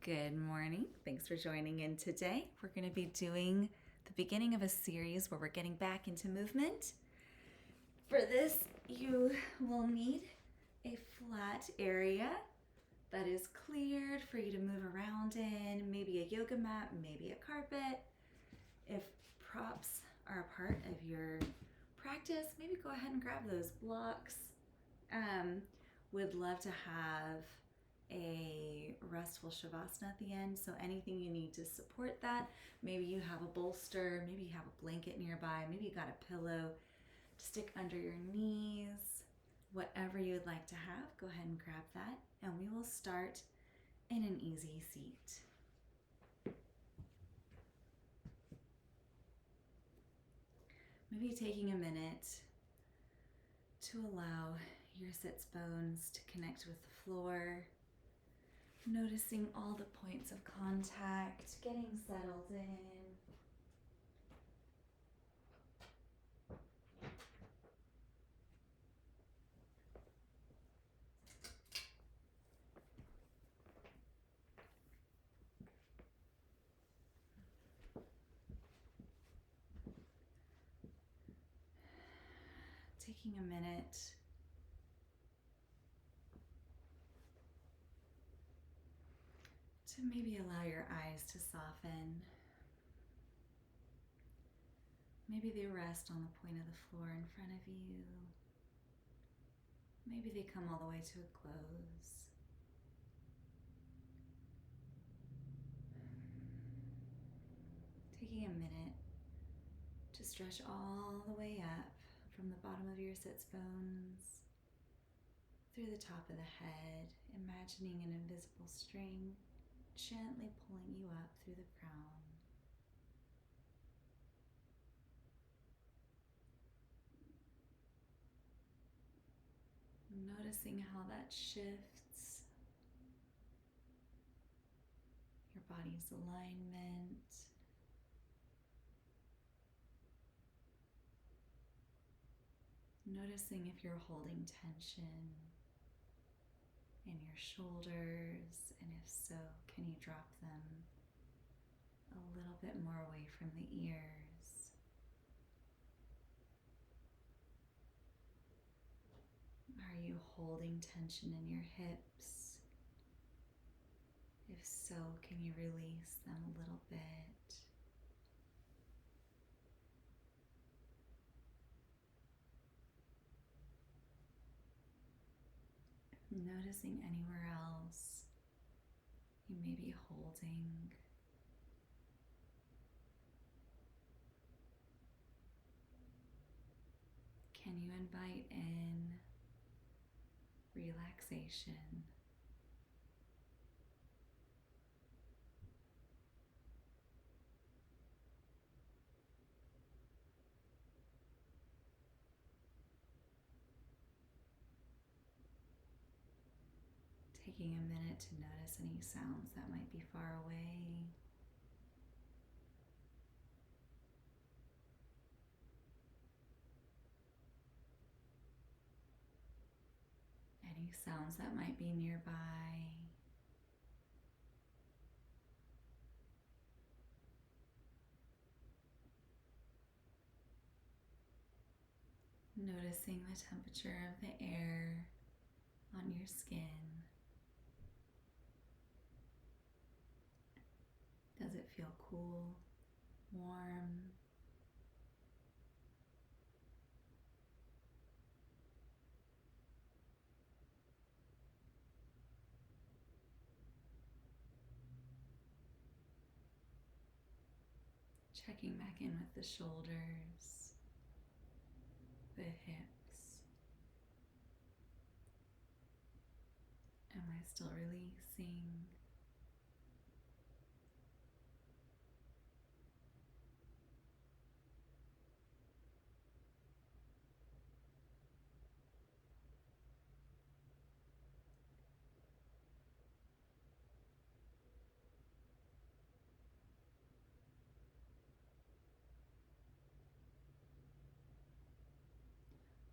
Good morning. Thanks for joining in today. We're going to be doing the beginning of a series where we're getting back into movement. For this, you will need a flat area that is cleared for you to move around in, maybe a yoga mat, maybe a carpet. If props are a part of your practice, maybe go ahead and grab those blocks. Would love to have a restful shavasana at the end, so anything you need to support that. Maybe you have a bolster, maybe you have a blanket nearby, maybe you got a pillow to stick under your knees. Whatever you would like to have, go ahead and grab that, and we will start in an easy seat. Maybe taking a minute to allow your sits bones to connect with the floor, noticing all the points of contact, getting settled in. Taking a minute to maybe allow your eyes to soften. Maybe they rest on the point of the floor in front of you. Maybe they come all the way to a close. Taking a minute to stretch all the way up from the bottom of your sits bones through the top of the head, imagining an invisible string gently pulling you up through the crown. Noticing how that shifts your body's alignment. Noticing if you're holding tension in your shoulders, and if so, can you drop them a little bit more away from the ears? Are you holding tension in your hips? If so, can you release them a little bit? Noticing anywhere else you may be holding. Can you invite in relaxation? Taking a minute to notice any sounds that might be far away. Any sounds that might be nearby. Noticing the temperature of the air on your skin. Does it feel cool, warm? Checking back in with the shoulders, the hips. Am I still releasing?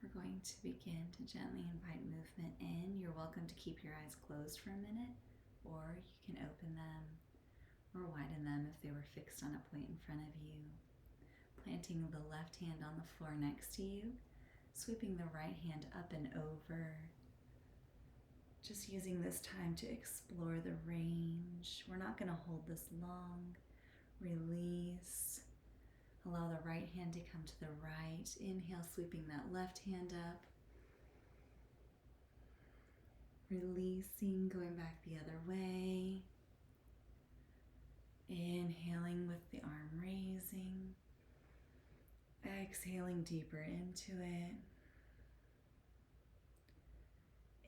We're going to begin to gently invite movement in. You're welcome to keep your eyes closed for a minute, or you can open them or widen them if they were fixed on a point in front of you. Planting the left hand on the floor next to you, sweeping the right hand up and over. Just using this time to explore the range. We're not going to hold this long. Release. Allow the right hand to come to the right. Inhale, sweeping that left hand up. Releasing, going back the other way. Inhaling with the arm raising. Exhaling deeper into it.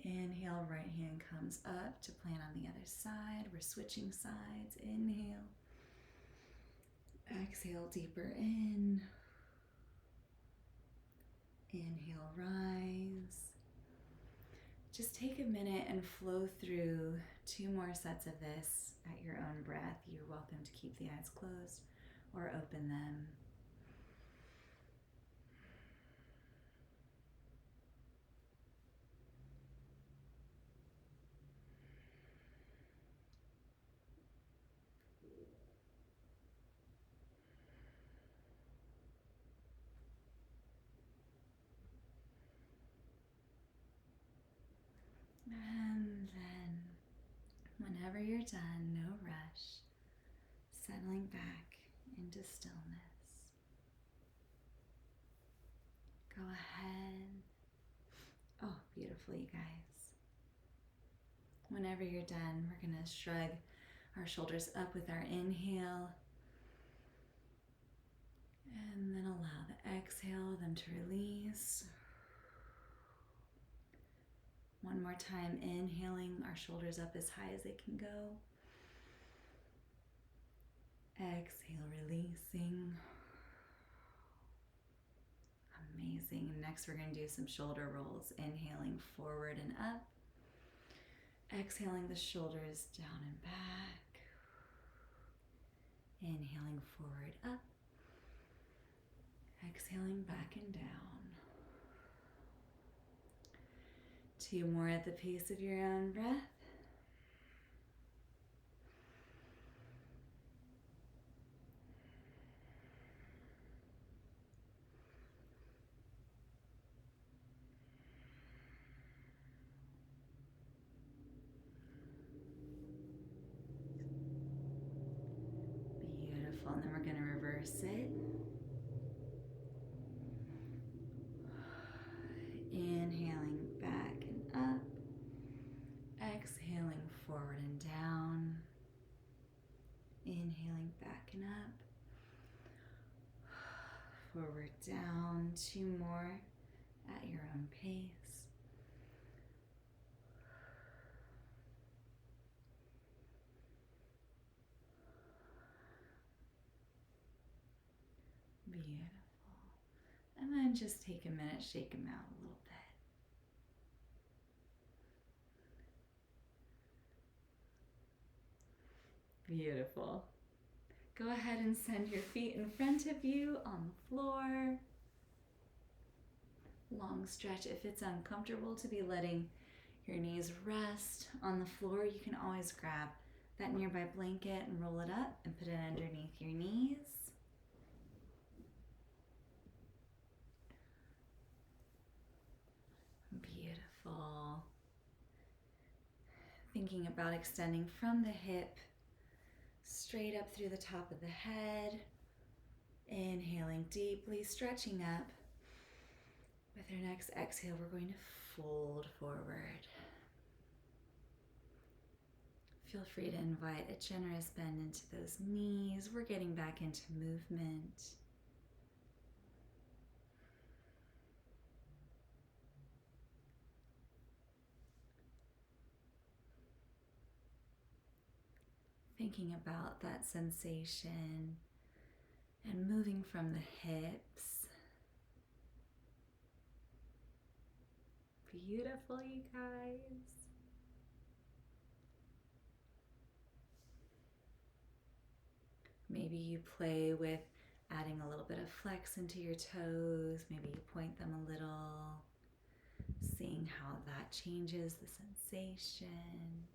Inhale, right hand comes up to plant on the other side. We're switching sides. Inhale. Exhale, deeper in. Inhale, rise. Just take a minute and flow through 2 more sets of this at your own breath. You're welcome to keep the eyes closed or open them. And then, whenever you're done, no rush, settling back into stillness. Go ahead. Oh, beautiful, you guys. Whenever you're done, we're going to shrug our shoulders up with our inhale. And then allow the exhale, them to release. One more time, inhaling our shoulders up as high as they can go. Exhale, releasing. Amazing. And next we're going to do some shoulder rolls. Inhaling forward and up. Exhaling the shoulders down and back. Inhaling forward, up. Exhaling back and down. 2 more at the pace of your own breath. Beautiful. And then we're going to reverse it. Inhaling back and up. Exhaling forward and down. Inhaling back and up. Forward, down. 2 more at your own pace. Beautiful. And then just take a minute, shake them out a little bit. Beautiful. Go ahead and send your feet in front of you on the floor. Long stretch. If it's uncomfortable to be letting your knees rest on the floor, you can always grab that nearby blanket and roll it up and put it underneath your knees. Beautiful. Thinking about extending from the hip straight up through the top of the head. Inhaling deeply, stretching up. With our next exhale, we're going to fold forward. Feel free to invite a generous bend into those knees. We're getting back into movement. Thinking about that sensation and moving from the hips. Beautiful, you guys. Maybe you play with adding a little bit of flex into your toes. Maybe you point them a little, seeing how that changes the sensation.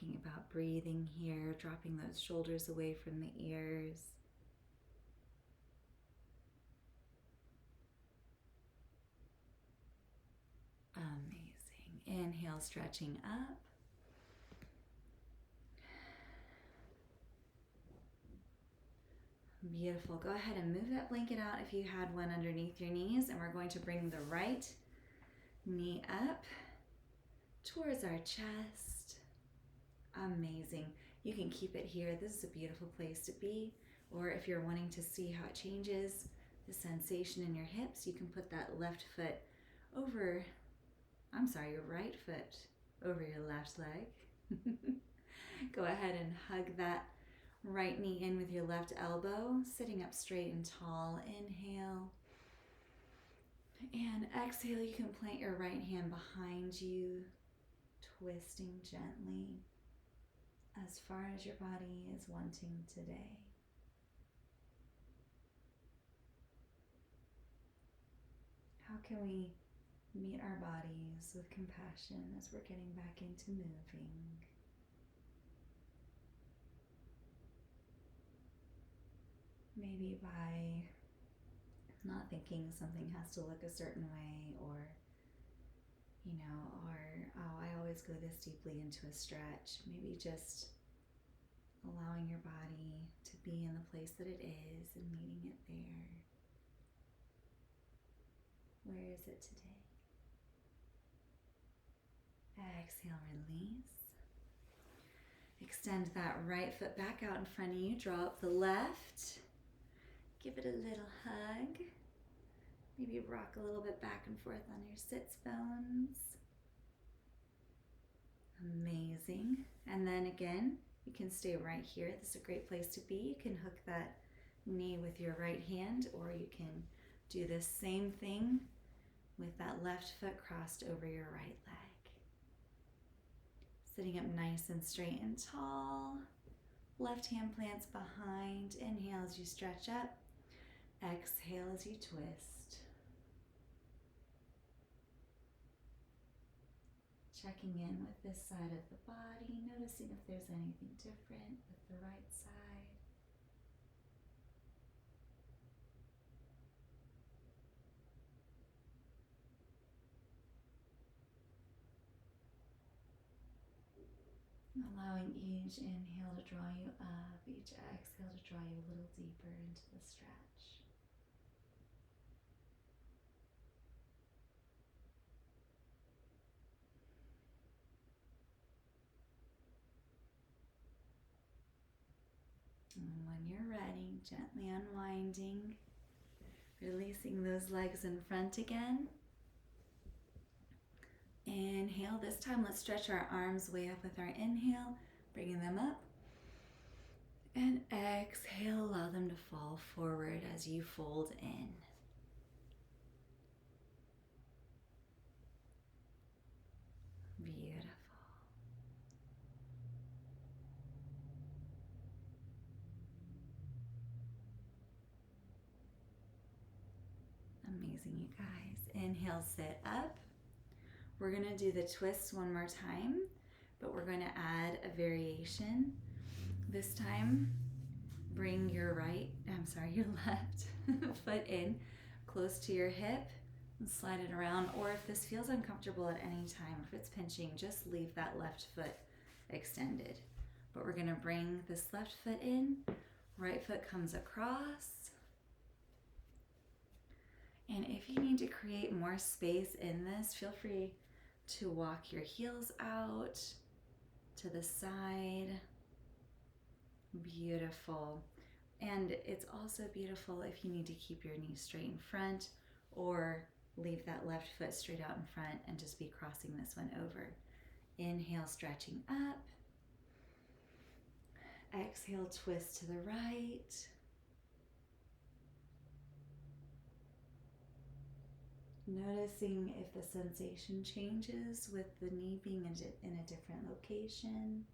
thinking about breathing here, dropping those shoulders away from the ears. Amazing. Inhale, stretching up. Beautiful. Go ahead and move that blanket out if you had one underneath your knees, and we're going to bring the right knee up towards our chest. Amazing. You can keep it here. This is a beautiful place to be. Or if you're wanting to see how it changes the sensation in your hips, you can put that left foot over, your right foot over your left leg. Go ahead and hug that right knee in with your left elbow, sitting up straight and tall. Inhale. And exhale, you can plant your right hand behind you, twisting gently as far as your body is wanting today. How can we meet our bodies with compassion as we're getting back into moving? Maybe by not thinking something has to look a certain way, or oh, I always go this deeply into a stretch. Maybe just allowing your body to be in the place that it is and meeting it there. Where is it today? Exhale, release. Extend that right foot back out in front of you. Draw up the left. Give it a little hug. Maybe rock a little bit back and forth on your sits bones. Amazing. And then again, you can stay right here. This is a great place to be. You can hook that knee with your right hand, or you can do this same thing with that left foot crossed over your right leg. Sitting up nice and straight and tall. Left hand plants behind. Inhale as you stretch up. Exhale as you twist. Checking in with this side of the body, noticing if there's anything different with the right side. Allowing each inhale to draw you up, each exhale to draw you a little deeper into the stretch. And when you're ready, gently unwinding, releasing those legs in front again. Inhale. This time, let's stretch our arms way up with our inhale, bringing them up. And exhale, allow them to fall forward as you fold in. Beautiful. Amazing, you guys. Inhale, sit up. We're going to do the twist one more time, but we're going to add a variation. This time, bring your left foot in close to your hip and slide it around. Or if this feels uncomfortable at any time, if it's pinching, just leave that left foot extended. But we're going to bring this left foot in, right foot comes across. And if you need to create more space in this, feel free to walk your heels out to the side. Beautiful. And it's also beautiful if you need to keep your knees straight in front, or leave that left foot straight out in front and just be crossing this one over. Inhale, stretching up. Exhale, twist to the right. Noticing if the sensation changes with the knee being in a different location.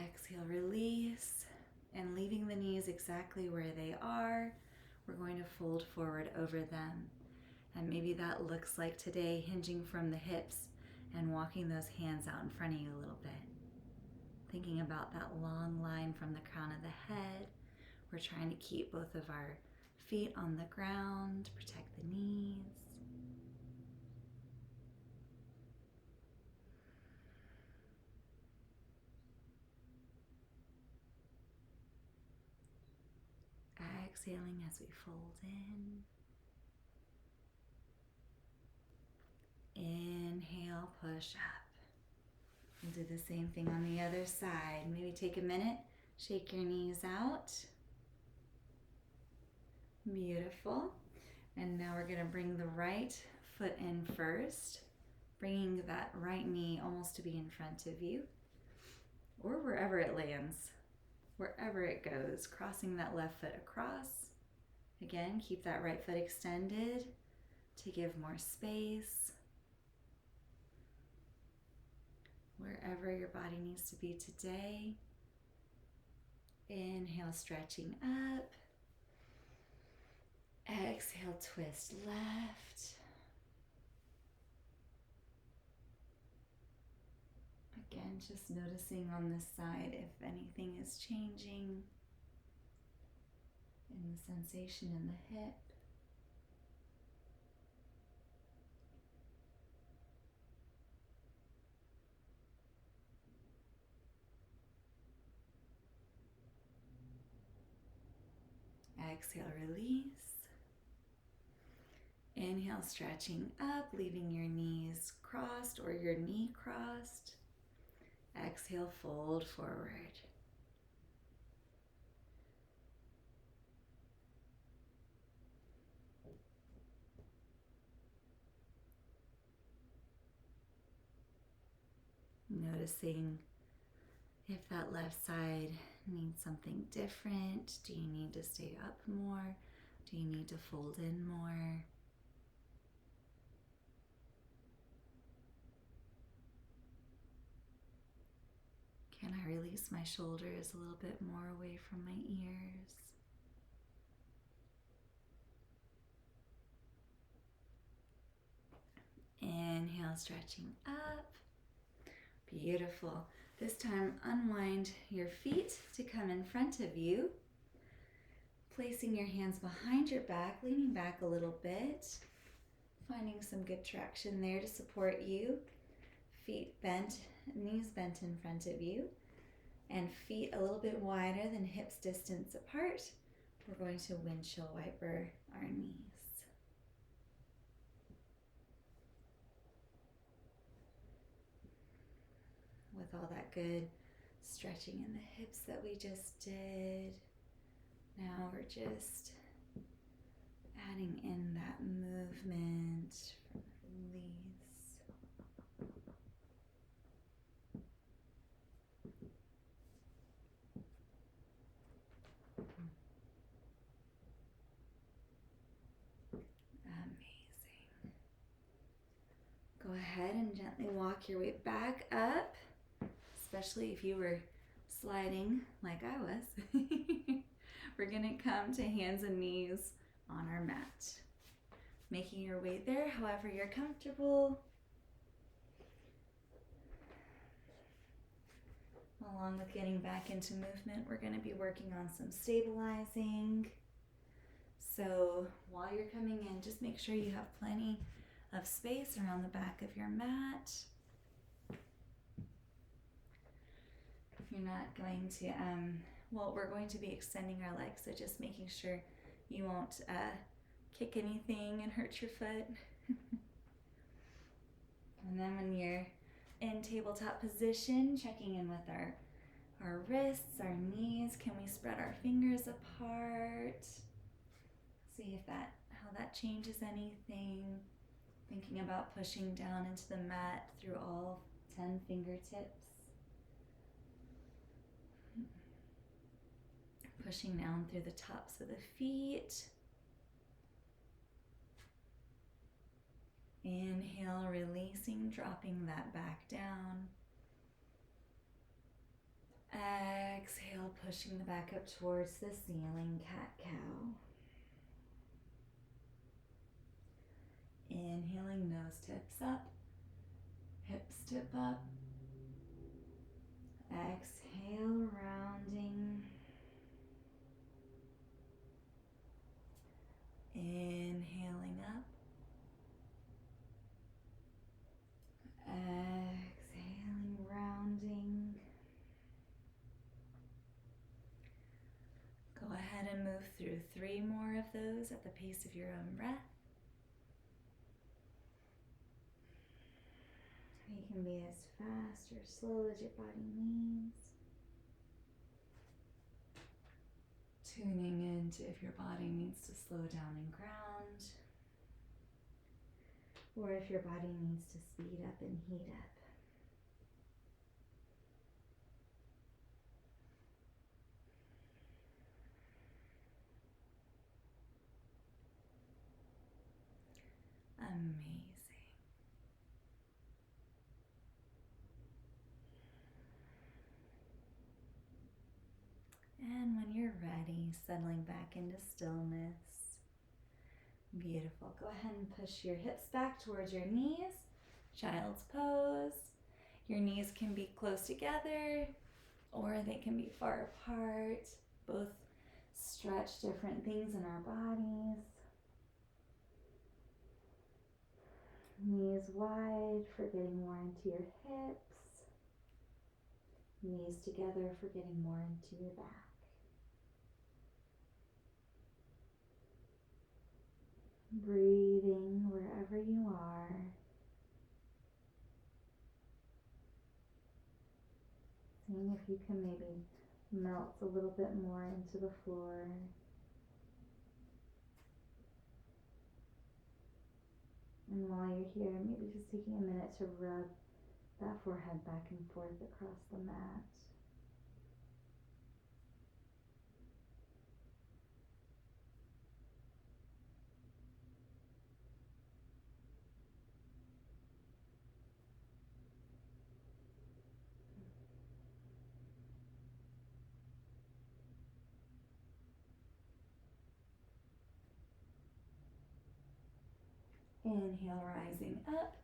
Exhale, release, and leaving the knees exactly where they are, we're going to fold forward over them. And maybe that looks like today hinging from the hips and walking those hands out in front of you a little bit. Thinking about that long line from the crown of the head. We're trying to keep both of our feet on the ground, protect the knees. Exhaling as we fold in. Inhale, push up. We'll do the same thing on the other side. Maybe take a minute, shake your knees out. Beautiful. And now we're going to bring the right foot in first, bringing that right knee almost to be in front of you, or wherever it lands, wherever it goes, crossing that left foot across. Again, keep that right foot extended to give more space. Wherever your body needs to be today. Inhale, stretching up. Exhale, twist left. Again, just noticing on this side if anything is changing in the sensation in the hip. Exhale, release. Inhale, stretching up, leaving your knees crossed or your knee crossed. Exhale, fold forward. Noticing if that left side needs something different. Do you need to stay up more? Do you need to fold in more? Can I release my shoulders a little bit more away from my ears? Inhale, stretching up. Beautiful. This time, unwind your feet to come in front of you. Placing your hands behind your back, leaning back a little bit. Finding some good traction there to support you. Feet bent, knees bent in front of you. And feet a little bit wider than hips distance apart. We're going to windshield wiper our knees. With all that good stretching in the hips that we just did, now we're just adding in that movement for release. Amazing. Go ahead and gently walk your way back up. Especially if you were sliding like I was. We're gonna come to hands and knees on our mat. Making your way there however you're comfortable. Along with getting back into movement, we're gonna be working on some stabilizing. So while you're coming in, just make sure you have plenty of space around the back of your mat. You're not going to, we're going to be extending our legs, so just making sure you won't kick anything and hurt your foot. And then when you're in tabletop position, checking in with our wrists, our knees, can we spread our fingers apart? See if how that changes anything. Thinking about pushing down into the mat through all 10 fingertips. Pushing down through the tops of the feet. Inhale, releasing, dropping that back down. Exhale, pushing the back up towards the ceiling, cat-cow. Inhaling, nose tips up, hips tip up. Exhale, rounding. Inhaling up. Exhaling, rounding. Go ahead and move through 3 more of those at the pace of your own breath. You can be as fast or slow as your body needs. Tuning into if your body needs to slow down and ground, or if your body needs to speed up and heat up. Amazing. And when you're ready, settling back into stillness. Beautiful. Go ahead and push your hips back towards your knees. Child's pose. Your knees can be close together or they can be far apart. Both stretch different things in our bodies. Knees wide for getting more into your hips. Knees together for getting more into your back. Breathing wherever you are. Seeing if you can maybe melt a little bit more into the floor. And while you're here, maybe just taking a minute to rub that forehead back and forth across the mat. Inhale, rising up.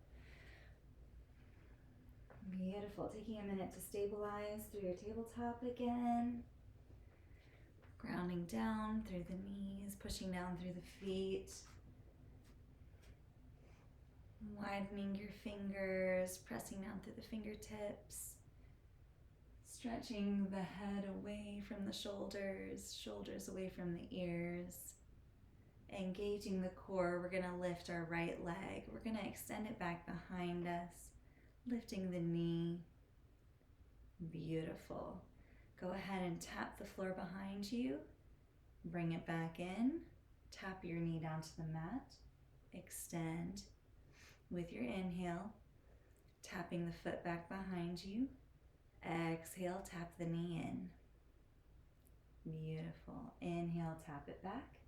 Beautiful. Taking a minute to stabilize through your tabletop again. Grounding down through the knees, pushing down through the feet. Widening your fingers, pressing down through the fingertips. Stretching the head away from the shoulders, shoulders away from the ears. Engaging the core, we're going to lift our right leg. We're going to extend it back behind us, lifting the knee. Beautiful. Go ahead and tap the floor behind you. Bring it back in. Tap your knee down to the mat. Extend. With your inhale, tapping the foot back behind you. Exhale, tap the knee in. Beautiful. Inhale, tap it back.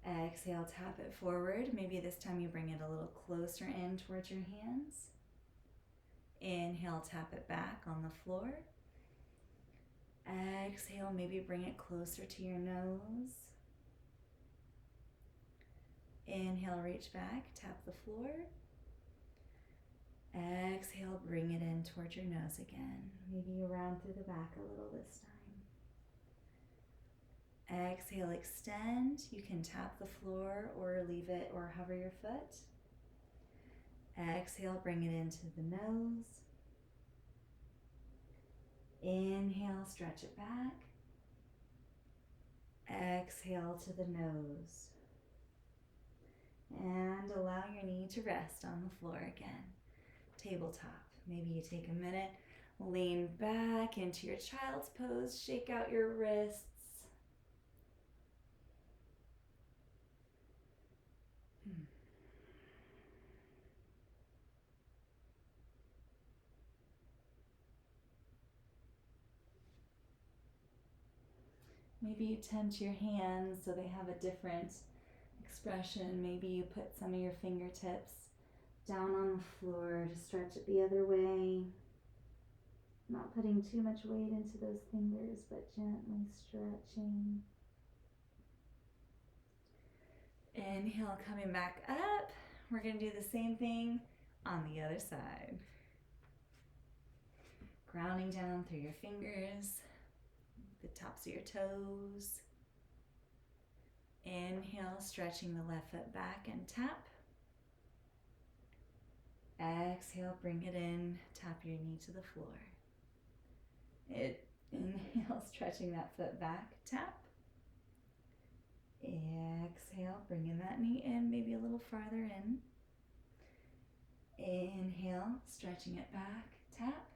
Exhale, tap it forward. Maybe this time you bring it a little closer in towards your hands. Inhale, tap it back on the floor. Exhale, maybe bring it closer to your nose. Inhale, reach back, tap the floor. Exhale, bring it in towards your nose again. Maybe you round through the back a little this time. Exhale, extend. You can tap the floor or leave it or hover your foot. Exhale, bring it into the nose. Inhale, stretch it back. Exhale to the nose. And allow your knee to rest on the floor again. Tabletop. Maybe you take a minute, lean back into your child's pose, shake out your wrists. Maybe you tempt your hands so they have a different expression. Maybe you put some of your fingertips down on the floor to stretch it the other way. Not putting too much weight into those fingers, but gently stretching. Inhale, coming back up. We're going to do the same thing on the other side. Grounding down through your fingers, the tops of your toes. Inhale, stretching the left foot back and tap. Exhale, bring it in, tap your knee to the floor. Inhale, stretching that foot back, tap. Exhale, bringing that knee in, maybe a little farther in. Inhale, stretching it back, tap.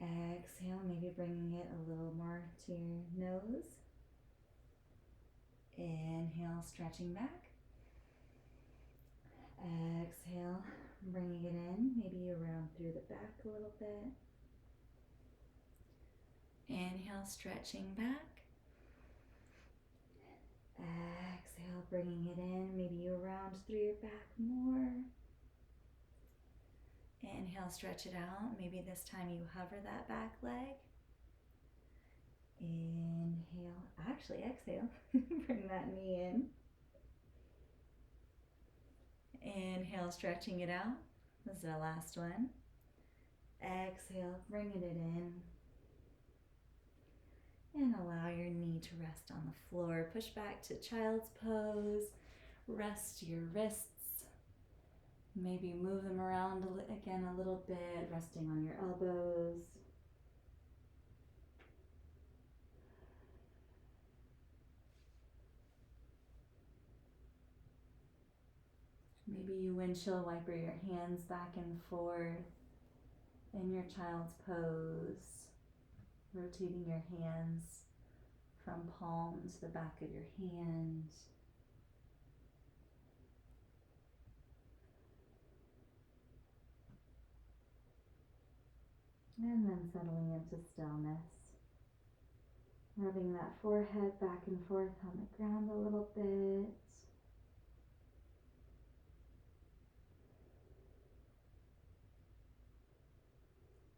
Exhale, maybe bringing it a little more to your nose. Inhale, stretching back. Exhale, bringing it in, maybe you round through the back a little bit. Inhale, stretching back. Exhale, bringing it in, maybe you round through your back more. Inhale, stretch it out, maybe this time you hover that back leg. Inhale, actually exhale, bring that knee in. Inhale, stretching it out. This is our last one. Exhale, bringing it in. And allow your knee to rest on the floor. Push back to child's pose. Rest your wrists. Maybe move them around again a little bit, resting on your elbows. Maybe you windshield wiper your hands back and forth in your child's pose, rotating your hands from palm to the back of your hand. And then settling into stillness. Rubbing that forehead back and forth on the ground a little bit.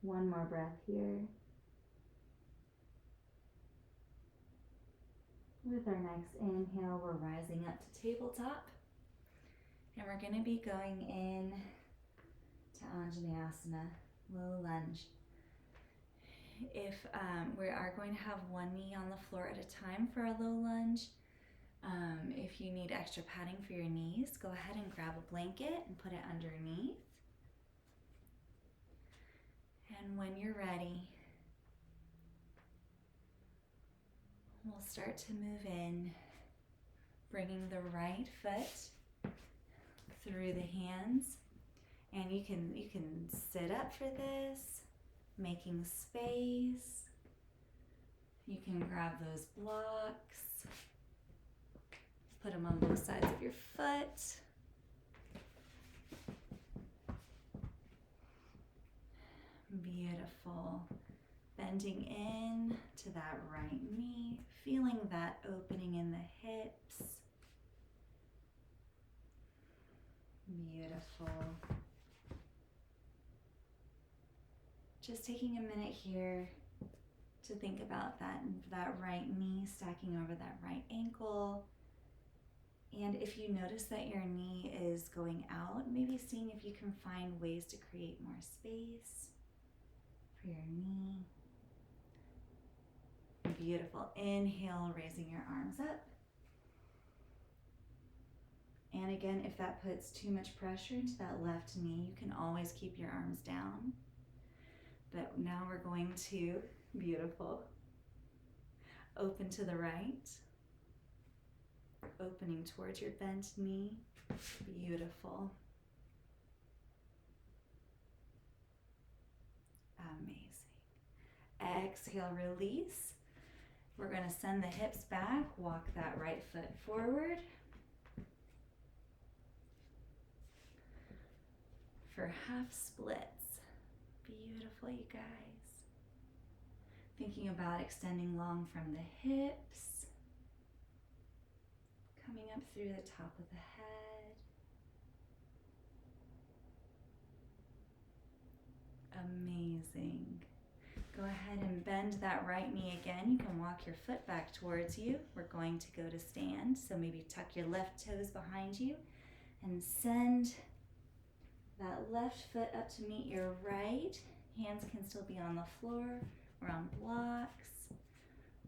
One more breath here. With our next inhale, we're rising up to tabletop. And we're going to be going in to Anjaneyasana, low lunge. If we are going to have one knee on the floor at a time for a low lunge. If you need extra padding for your knees, go ahead and grab a blanket and put it underneath. And when you're ready, we'll start to move in, bringing the right foot through the hands. And you can sit up for this, making space. You can grab those blocks, put them on both sides of your foot. Beautiful. Bending in to that right knee, feeling that opening in the hips. Beautiful. Just taking a minute here to think about that right knee stacking over that right ankle. And if you notice that your knee is going out, maybe seeing if you can find ways to create more space for your knee. Beautiful. Inhale, raising your arms up. And again, if that puts too much pressure into that left knee, you can always keep your arms down. But now we're going to, beautiful, open to the right, opening towards your bent knee. Beautiful. Amazing. Exhale, release. We're going to send the hips back, walk that right foot forward. For half splits. Beautiful, you guys. Thinking about extending long from the hips, coming up through the top of the head. Amazing. Go ahead and bend that right knee again. You can walk your foot back towards you. We're going to go to stand. So maybe tuck your left toes behind you and send that left foot up to meet your right. Hands can still be on the floor or on blocks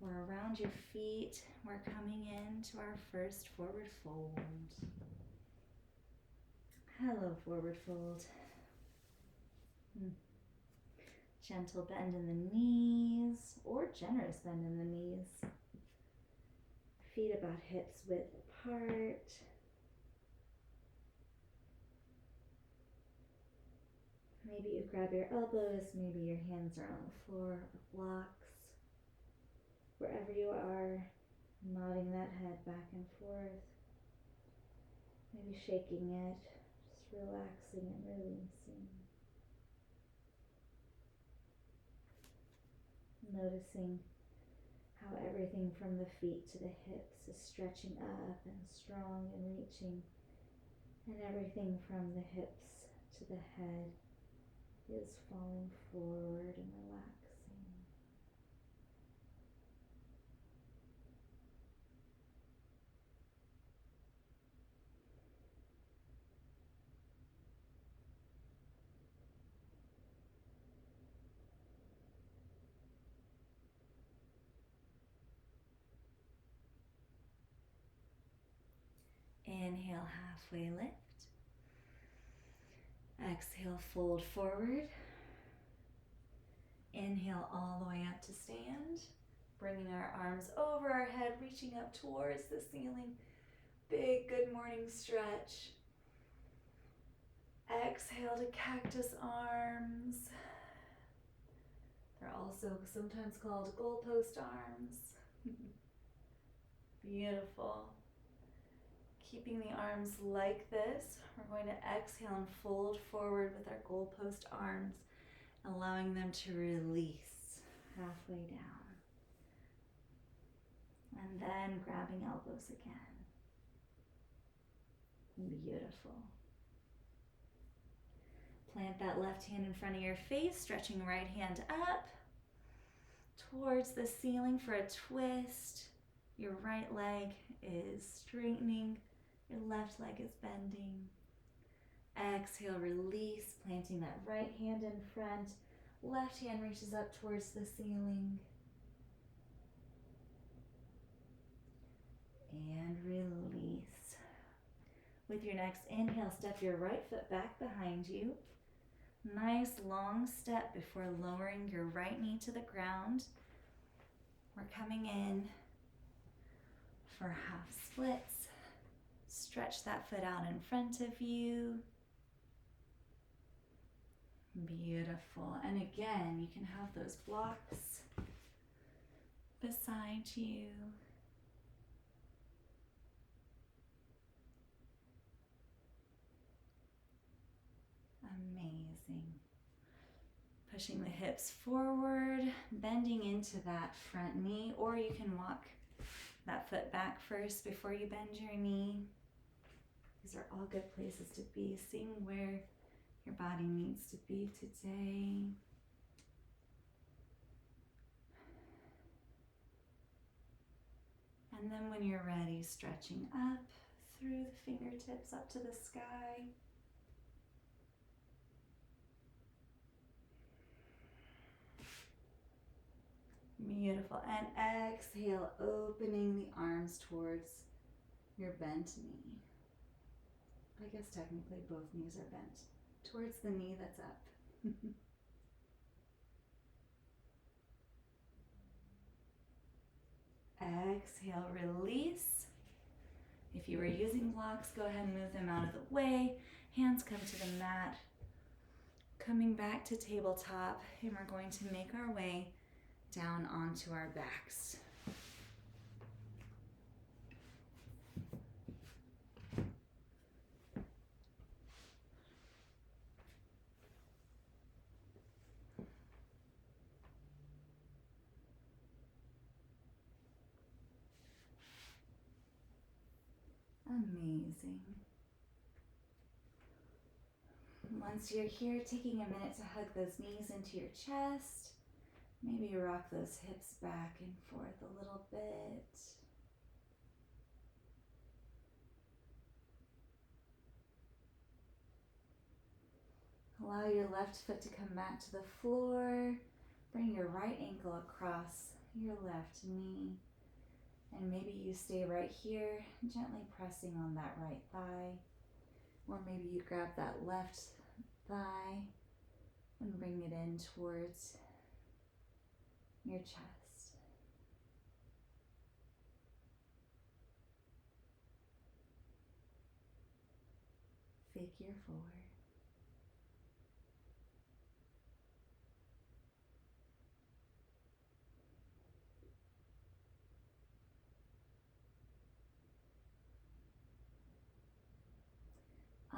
or around your feet. We're coming into our first forward fold. Hello, forward fold. Gentle bend in the knees or generous bend in the knees. Feet about hips width apart. Maybe you grab your elbows, maybe your hands are on the floor or blocks. Wherever you are, nodding that head back and forth. Maybe shaking it, just relaxing and releasing. Noticing how everything from the feet to the hips is stretching up and strong and reaching, and everything from the hips to the head is falling forward and relaxing. Inhale, halfway lift. Exhale, fold forward. Inhale all the way up to stand. Bringing our arms over our head, reaching up towards the ceiling. Big good morning stretch. Exhale to cactus arms. They're also sometimes called goalpost arms. Beautiful. Keeping the arms like this, we're going to exhale and fold forward with our goalpost arms, allowing them to release halfway down. And then grabbing elbows again. Beautiful. Plant that left hand in front of your face, stretching right hand up towards the ceiling for a twist. Your right leg is straightening. Your left leg is bending. Exhale, release, planting that right hand in front. Left hand reaches up towards the ceiling. And release. With your next inhale, step your right foot back behind you. Nice long step before lowering your right knee to the ground. We're coming in for half splits. Stretch that foot out in front of you. Beautiful. And again, you can have those blocks beside you. Amazing. Pushing the hips forward, bending into that front knee, or you can walk that foot back first before you bend your knee. These are all good places to be, seeing where your body needs to be today. And then when you're ready, stretching up through the fingertips up to the sky. Beautiful. And exhale, opening the arms towards your bent knee. I guess technically both knees are bent towards the knee that's up. Exhale, release. If you were using blocks, go ahead and move them out of the way. Hands come to the mat. Coming back to tabletop, and we're going to make our way down onto our backs. Amazing. Once you're here, taking a minute to hug those knees into your chest. Maybe rock those hips back and forth a little bit. Allow your left foot to come back to the floor. Bring your right ankle across your left knee. And maybe you stay right here, gently pressing on that right thigh. Or maybe you grab that left thigh and bring it in towards your chest. Figure 4.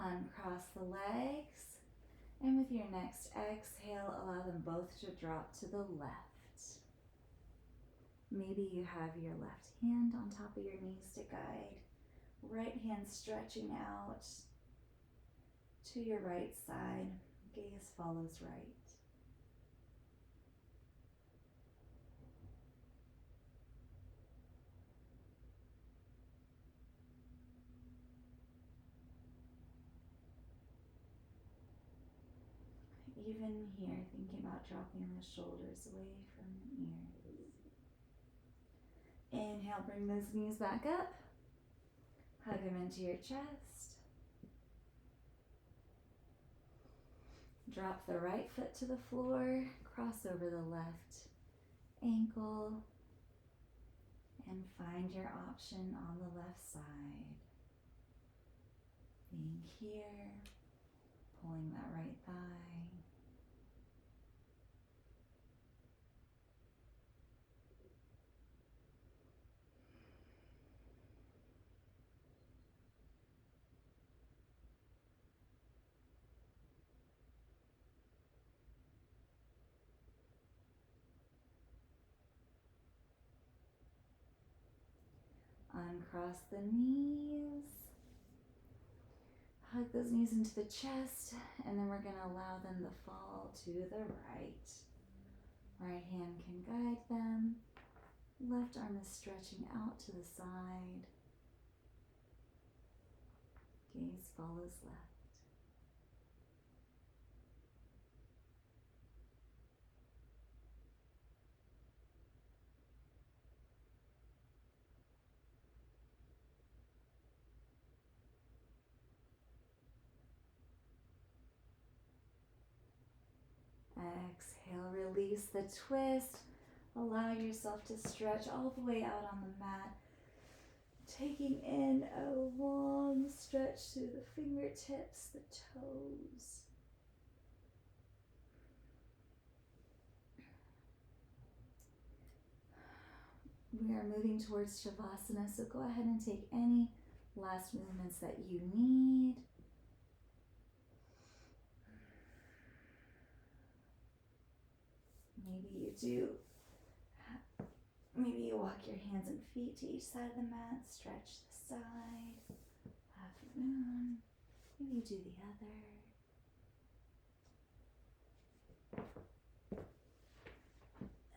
Uncross the legs, and with your next exhale, allow them both to drop to the left. Maybe you have your left hand on top of your knees to guide. Right hand stretching out to your right side. Gaze follows right. Even here, thinking about dropping the shoulders away from the ears. Inhale, bring those knees back up. Hug them into your chest. Drop the right foot to the floor, cross over the left ankle, and find your option on the left side. Being here, pulling that right thigh. Uncross the knees. Hug those knees into the chest, and then we're going to allow them to fall to the right. Right hand can guide them. Left arm is stretching out to the side. Gaze follows left. Exhale, release the twist. Allow yourself to stretch all the way out on the mat. Taking in a long stretch through the fingertips, the toes. We are moving towards Shavasana, so go ahead and take any last movements that you need. Maybe you walk your hands and feet to each side of the mat, stretch the side, half moon. Maybe you do the other.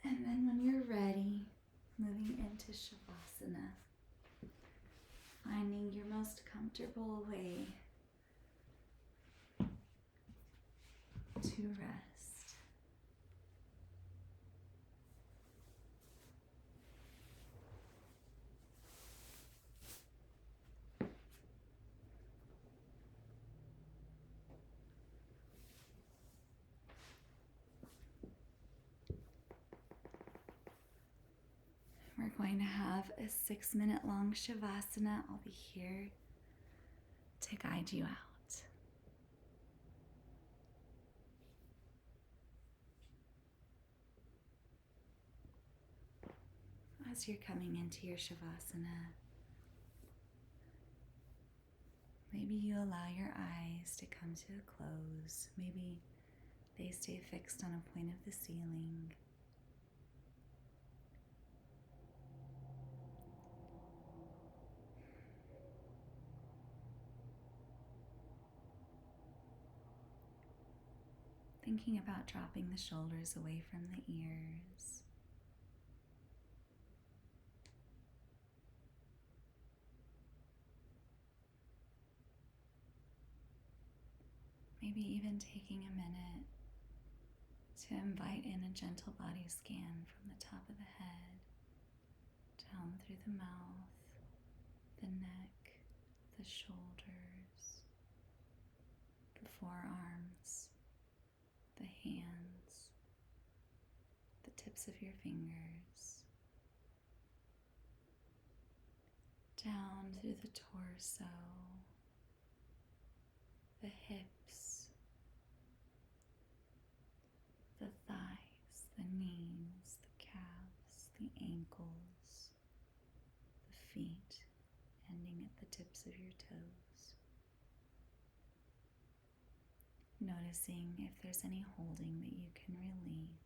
And then when you're ready, moving into Shavasana, finding your most comfortable way to rest. We're going to have a 6-minute long Shavasana. I'll be here to guide you out. As you're coming into your Shavasana, maybe you allow your eyes to come to a close. Maybe they stay fixed on a point of the ceiling. Thinking about dropping the shoulders away from the ears. Maybe even taking a minute to invite in a gentle body scan from the top of the head, down through the mouth, the neck, the shoulders, the forearms, the hands, the tips of your fingers, down through the torso, the hips, the thighs, the knees, the calves, the ankles, the feet, ending at the tips of your toes. Noticing if there's any holding that you can release.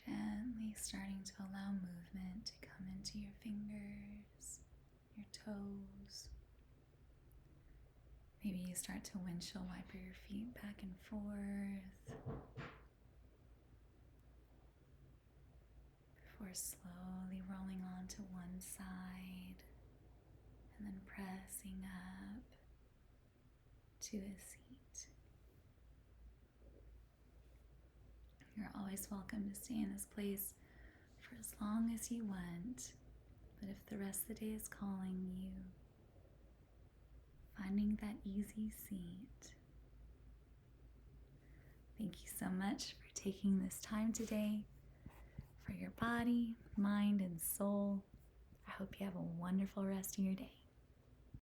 Gently starting to allow movement to come into your fingers, your toes. Maybe you start to windshield wiper your feet back and forth before slowly rolling onto one side and then pressing up to a seat. You're always welcome to stay in this place for for as long as you want. But if the rest of the day is calling you, finding that easy seat. Thank you so much for taking this time today for your body, mind, and soul. I hope you have a wonderful rest of your day.